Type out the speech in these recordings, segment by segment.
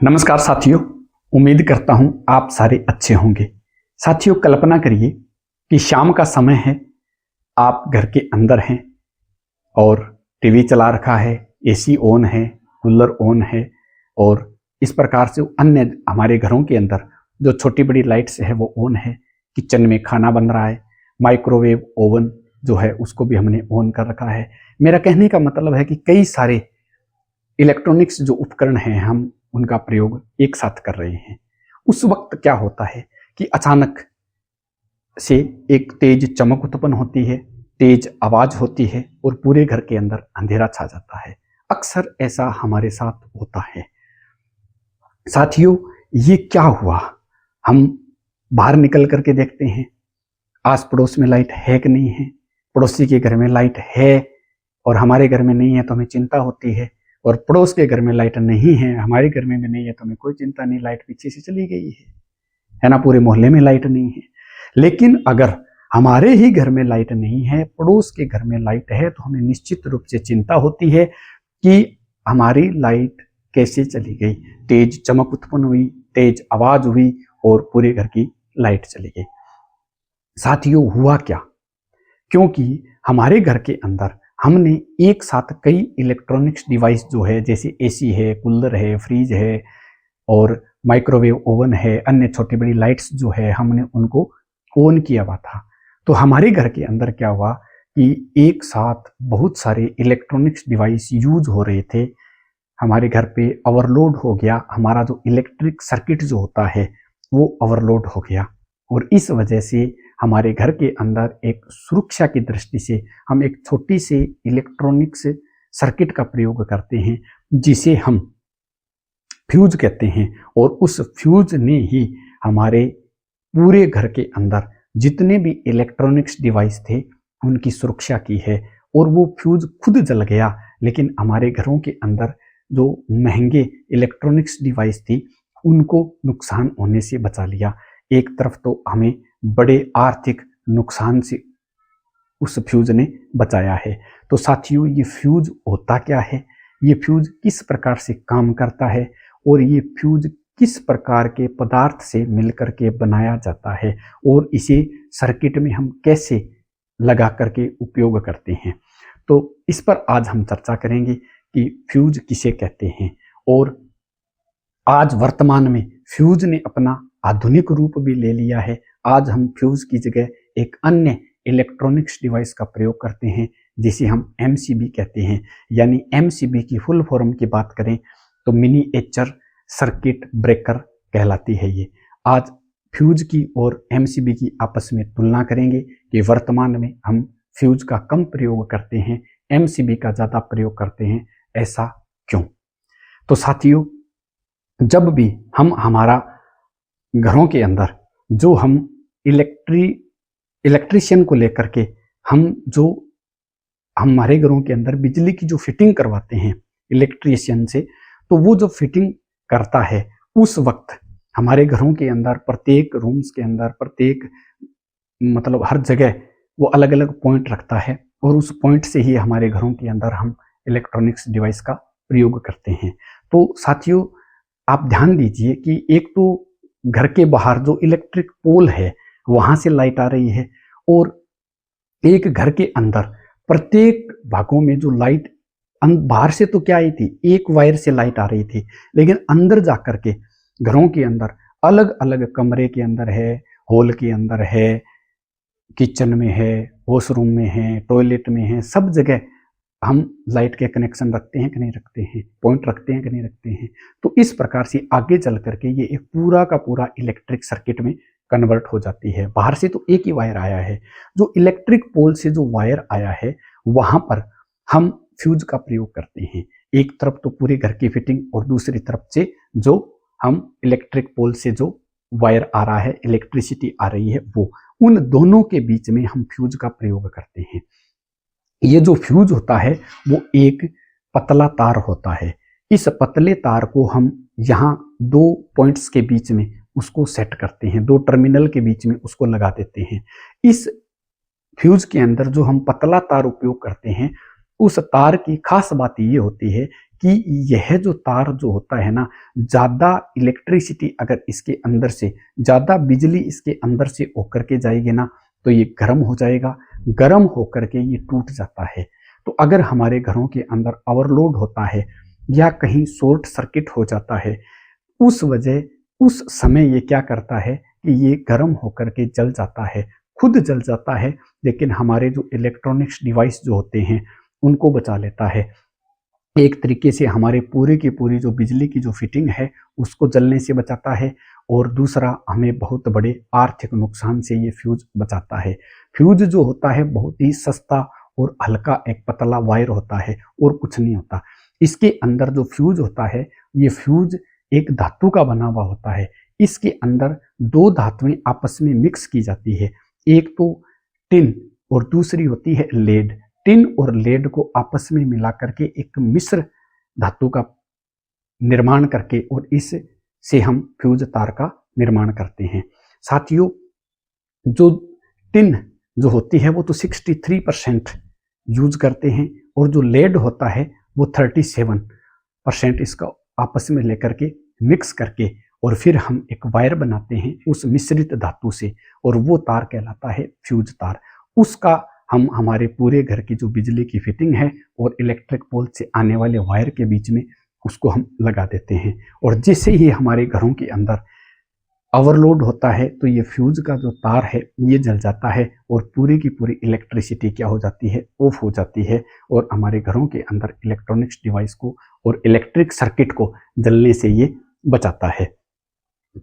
नमस्कार साथियों, उम्मीद करता हूं आप सारे अच्छे होंगे। साथियों, कल्पना करिए कि शाम का समय है, आप घर के अंदर हैं और टीवी चला रखा है, एसी ऑन है, कूलर ऑन है और इस प्रकार से अन्य हमारे घरों के अंदर जो छोटी बड़ी लाइट्स है वो ऑन है। किचन में खाना बन रहा है, माइक्रोवेव ओवन जो है उसको भी हमने ऑन कर रखा है। मेरा कहने का मतलब है कि कई सारे इलेक्ट्रॉनिक्स जो उपकरण हैं हम उनका प्रयोग एक साथ कर रहे हैं। उस वक्त क्या होता है कि अचानक से एक तेज चमक उत्पन्न होती है, तेज आवाज होती है और पूरे घर के अंदर अंधेरा छा जाता है। अक्सर ऐसा हमारे साथ होता है। साथियों, ये क्या हुआ? हम बाहर निकल करके देखते हैं, आस पड़ोस में लाइट है कि नहीं है। पड़ोसी के घर में लाइट है और हमारे घर में नहीं है तो हमें चिंता होती है, और पड़ोस के घर में लाइट नहीं है, हमारे घर में भी नहीं है तो हमें कोई चिंता नहीं, लाइट पीछे से चली गई है ना, पूरे मोहल्ले में लाइट नहीं है। लेकिन अगर हमारे ही घर में लाइट नहीं है, पड़ोस के घर में लाइट है, तो हमें निश्चित रूप से चिंता होती है कि हमारी लाइट कैसे चली गई। तेज चमक उत्पन्न हुई, तेज आवाज हुई और पूरे घर की लाइट चली गई। साथियों, हुआ क्या? क्योंकि हमारे घर के अंदर हमने एक साथ कई इलेक्ट्रॉनिक्स डिवाइस जो है, जैसे एसी है, कूलर है, फ्रिज है और माइक्रोवेव ओवन है, अन्य छोटी बड़ी लाइट्स जो है, हमने उनको ऑन किया हुआ था। तो हमारे घर के अंदर क्या हुआ कि एक साथ बहुत सारे इलेक्ट्रॉनिक्स डिवाइस यूज हो रहे थे। हमारे घर पे ओवरलोड हो गया, हमारा जो इलेक्ट्रिक सर्किट जो होता है वो ओवरलोड हो गया और इस वजह से हमारे घर के अंदर एक सुरक्षा की दृष्टि से हम एक छोटी सी इलेक्ट्रॉनिक्स सर्किट का प्रयोग करते हैं जिसे हम फ्यूज कहते हैं, और उस फ्यूज ने ही हमारे पूरे घर के अंदर जितने भी इलेक्ट्रॉनिक्स डिवाइस थे उनकी सुरक्षा की है। और वो फ्यूज खुद जल गया, लेकिन हमारे घरों के अंदर जो महंगे इलेक्ट्रॉनिक्स डिवाइस थी उनको नुकसान होने से बचा लिया। एक तरफ तो हमें बड़े आर्थिक नुकसान से उस फ्यूज ने बचाया है। तो साथियों, ये फ्यूज होता क्या है, ये फ्यूज किस प्रकार से काम करता है और ये फ्यूज किस प्रकार के पदार्थ से मिलकर के बनाया जाता है और इसे सर्किट में हम कैसे लगा करके उपयोग करते हैं, तो इस पर आज हम चर्चा करेंगे कि फ्यूज किसे कहते हैं। और आज वर्तमान में फ्यूज ने अपना आधुनिक रूप भी ले लिया है। आज हम फ्यूज की जगह एक अन्य इलेक्ट्रॉनिक्स डिवाइस का प्रयोग करते हैं जिसे हम एमसीबी कहते हैं। यानी एमसीबी की फुल फॉर्म की बात करें तो मिनिएचर सर्किट ब्रेकर कहलाती है ये। आज फ्यूज की और एमसीबी की आपस में तुलना करेंगे कि वर्तमान में हम फ्यूज का कम प्रयोग करते हैं, एमसीबी का ज़्यादा प्रयोग करते हैं, ऐसा क्यों? तो साथियों, जब भी हम हमारा घरों के अंदर जो हम इलेक्ट्रीशियन को लेकर के हम जो हमारे घरों के अंदर बिजली की जो फिटिंग करवाते हैं इलेक्ट्रीशियन से, तो वो जो फिटिंग करता है उस वक्त हमारे घरों के अंदर प्रत्येक रूम्स के अंदर प्रत्येक मतलब हर जगह वो अलग अलग पॉइंट रखता है और उस पॉइंट से ही हमारे घरों के अंदर हम इलेक्ट्रॉनिक्स डिवाइस का प्रयोग करते हैं। तो साथियों, आप ध्यान दीजिए कि एक तो घर के बाहर जो इलेक्ट्रिक पोल है वहां से लाइट आ रही है और एक घर के अंदर प्रत्येक भागों में जो लाइट बाहर से तो क्या आई थी, एक वायर से लाइट आ रही थी, लेकिन अंदर जाकर के घरों के अंदर अलग अलग कमरे के अंदर है, हॉल के अंदर है, किचन में है, वॉशरूम में है, टॉयलेट में है, सब जगह हम लाइट के कनेक्शन रखते हैं कि नहीं रखते हैं, पॉइंट रखते हैं कि नहीं रखते हैं। तो इस प्रकार से आगे चल करके ये एक पूरा का पूरा इलेक्ट्रिक सर्किट में कन्वर्ट हो जाती है। बाहर से तो एक ही वायर आया है, जो इलेक्ट्रिक पोल से जो वायर आया है वहां पर हम फ्यूज का प्रयोग करते हैं। एक तरफ तो पूरे घर की फिटिंग और दूसरी तरफ से जो हम इलेक्ट्रिक पोल से जो वायर आ रहा है, इलेक्ट्रिसिटी आ रही है, वो उन दोनों के बीच में हम फ्यूज का प्रयोग करते हैं। ये जो फ्यूज होता है वो एक पतला तार होता है। इस पतले तार को हम यहाँ दो पॉइंट्स के बीच में उसको सेट करते हैं, दो टर्मिनल के बीच में उसको लगा देते हैं। इस फ्यूज के अंदर जो हम पतला तार उपयोग करते हैं उस तार की खास बात ये होती है कि यह जो तार जो होता है ना, ज़्यादा इलेक्ट्रिसिटी अगर इसके अंदर से, ज़्यादा बिजली इसके अंदर से होकर के जाएगी ना, तो ये गर्म हो जाएगा, गर्म होकर के ये टूट जाता है। तो अगर हमारे घरों के अंदर ओवरलोड होता है या कहीं शॉर्ट सर्किट हो जाता है, उस समय ये क्या करता है कि ये गर्म होकर के जल जाता है, खुद जल जाता है, लेकिन हमारे जो इलेक्ट्रॉनिक्स डिवाइस जो होते हैं उनको बचा लेता है। एक तरीके से हमारे पूरे की पूरी जो बिजली की जो फिटिंग है उसको जलने से बचाता है, और दूसरा हमें बहुत बड़े आर्थिक नुकसान से ये फ्यूज बचाता है। फ्यूज जो होता है बहुत ही सस्ता और हल्का एक पतला वायर होता है और कुछ नहीं होता। इसके अंदर जो फ्यूज होता है, ये फ्यूज एक धातु का बना हुआ होता है। इसके अंदर दो धातुएं आपस में मिक्स की जाती है, एक तो टिन और दूसरी होती है लेड। टिन और लेड को आपस में मिला करके एक मिश्र धातु का निर्माण करके और इससे हम फ्यूज तार का निर्माण करते हैं। साथियों, जो टिन जो होती है वो तो 63% यूज करते हैं, और जो लेड होता है वो 37% इसका आपस में लेकर के मिक्स करके और फिर हम एक वायर बनाते हैं उस मिश्रित धातु से, और वो तार कहलाता है फ्यूज तार। उसका हम हमारे पूरे घर की जो बिजली की फिटिंग है और इलेक्ट्रिक पोल से आने वाले वायर के बीच में उसको हम लगा देते हैं, और जैसे ही हमारे घरों के अंदर ओवरलोड होता है तो ये फ्यूज का जो तार है ये जल जाता है, और पूरी की पूरी इलेक्ट्रिसिटी क्या हो जाती है, ऑफ हो जाती है, और हमारे घरों के अंदर इलेक्ट्रॉनिक्स डिवाइस को और इलेक्ट्रिक सर्किट को जलने से ये बचाता है।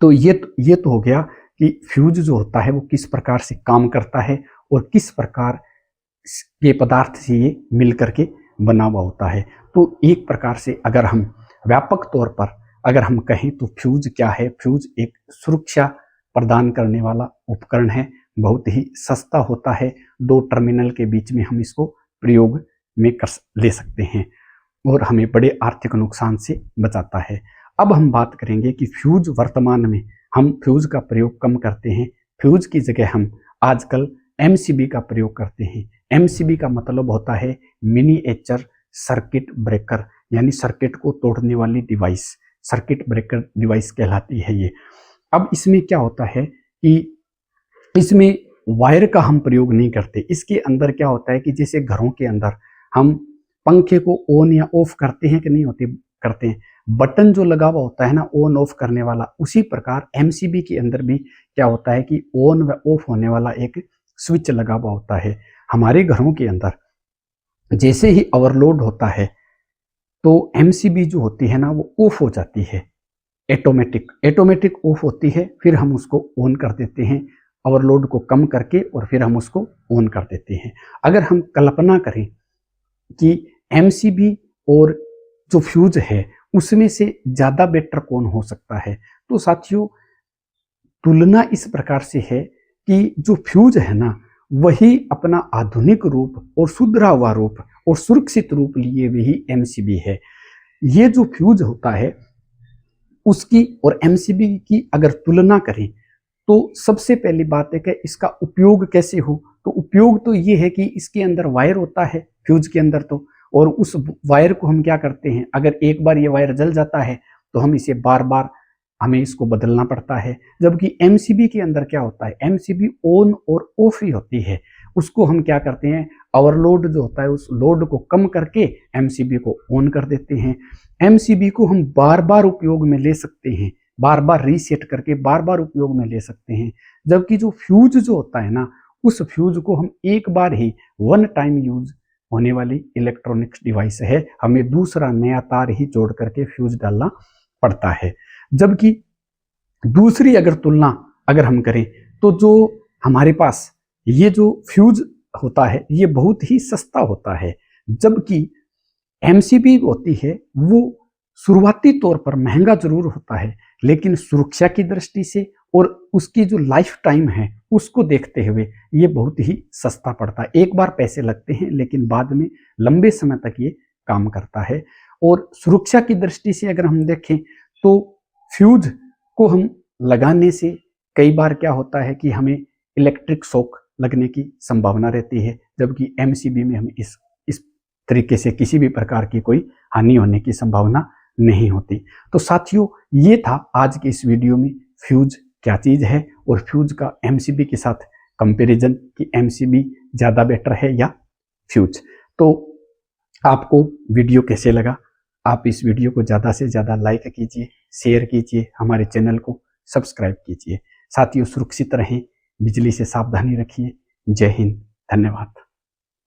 तो ये तो हो गया कि फ्यूज जो होता है वो किस प्रकार से काम करता है और किस प्रकार के पदार्थ से ये मिल करके बना हुआ होता है। तो एक प्रकार से अगर हम व्यापक तौर पर अगर हम कहें तो फ्यूज क्या है, फ्यूज एक सुरक्षा प्रदान करने वाला उपकरण है, बहुत ही सस्ता होता है, दो टर्मिनल के बीच में हम इसको प्रयोग में कर ले सकते हैं और हमें बड़े आर्थिक नुकसान से बचाता है। अब हम बात करेंगे कि फ्यूज वर्तमान में हम फ्यूज का प्रयोग कम करते हैं, फ्यूज की जगह हम आजकल एमसीबी का प्रयोग करते हैं। एमसीबी का मतलब होता है मिनिएचर सर्किट ब्रेकर, यानी सर्किट को तोड़ने वाली डिवाइस, सर्किट ब्रेकर डिवाइस कहलाती है ये। अब इसमें क्या होता है कि इसमें वायर का हम प्रयोग नहीं करते। इसके अंदर क्या होता है कि जैसे घरों के अंदर हम पंखे को ऑन या ऑफ करते हैं कि नहीं होते, करते हैं, बटन जो लगा हुआ होता है ना ऑन ऑफ करने वाला, उसी प्रकार एमसीबी के अंदर भी क्या होता है कि ऑन व ऑफ होने वाला एक स्विच लगा हुआ होता है। हमारे घरों के अंदर जैसे ही ओवरलोड होता है तो एमसीबी जो होती है ना वो ऑफ हो जाती है, ऑटोमेटिक ऑफ होती है, फिर हम उसको ऑन कर देते हैं ओवरलोड को कम करके, और फिर हम उसको ऑन कर देते हैं। अगर हम कल्पना करें कि एमसीबी और जो फ्यूज है उसमें से ज़्यादा बेटर कौन हो सकता है, तो साथियों तुलना इस प्रकार से है कि जो फ्यूज है ना वही अपना आधुनिक रूप और सुधरा हुआ रूप और सुरक्षित रूप लिए वही एमसीबी है। ये जो फ्यूज होता है उसकी और एमसीबी की अगर तुलना करें तो सबसे पहली बात है कि इसका उपयोग कैसे हो, तो उपयोग तो ये है कि इसके अंदर वायर होता है फ्यूज के अंदर, तो और उस वायर को हम क्या करते हैं, अगर एक बार ये वायर जल जाता है तो हम इसे बार बार हमें इसको बदलना पड़ता है। जबकि एमसीबी के अंदर क्या होता है, एमसीबी ऑन और ऑफ ही होती है, उसको हम क्या करते हैं, ओवरलोड जो होता है उस लोड को कम करके एमसीबी को ऑन कर देते हैं। एमसीबी को हम बार बार उपयोग में ले सकते हैं, बार बार रीसेट करके बार बार उपयोग में ले सकते हैं। जबकि जो फ्यूज जो होता है ना उस फ्यूज को हम एक बार ही वन टाइम यूज होने वाली इलेक्ट्रॉनिक्स डिवाइस है, हमें दूसरा नया तार ही जोड़ करके फ्यूज डालना पड़ता है। जबकि दूसरी अगर तुलना अगर हम करें तो जो हमारे पास ये जो फ्यूज होता है ये बहुत ही सस्ता होता है, जबकि एमसीबी होती है वो शुरुआती तौर पर महंगा जरूर होता है, लेकिन सुरक्षा की दृष्टि से और उसकी जो लाइफ टाइम है उसको देखते हुए ये बहुत ही सस्ता पड़ता है। एक बार पैसे लगते हैं लेकिन बाद में लंबे समय तक ये काम करता है। और सुरक्षा की दृष्टि से अगर हम देखें तो फ्यूज को हम लगाने से कई बार क्या होता है कि हमें इलेक्ट्रिक शॉक लगने की संभावना रहती है, जबकि एमसीबी में हमें इस तरीके से किसी भी प्रकार की कोई हानि होने की संभावना नहीं होती। तो साथियों, ये था आज की इस वीडियो में फ्यूज क्या चीज है और फ्यूज का एमसीबी के साथ कंपैरिजन कि एमसीबी ज्यादा बेटर है या फ्यूज। तो आपको वीडियो कैसे लगा? आप इस वीडियो को ज्यादा से ज्यादा लाइक कीजिए, शेयर कीजिए, हमारे चैनल को सब्सक्राइब कीजिए। साथियों, सुरक्षित रहें, बिजली से सावधानी रखिए। जय हिंद, धन्यवाद।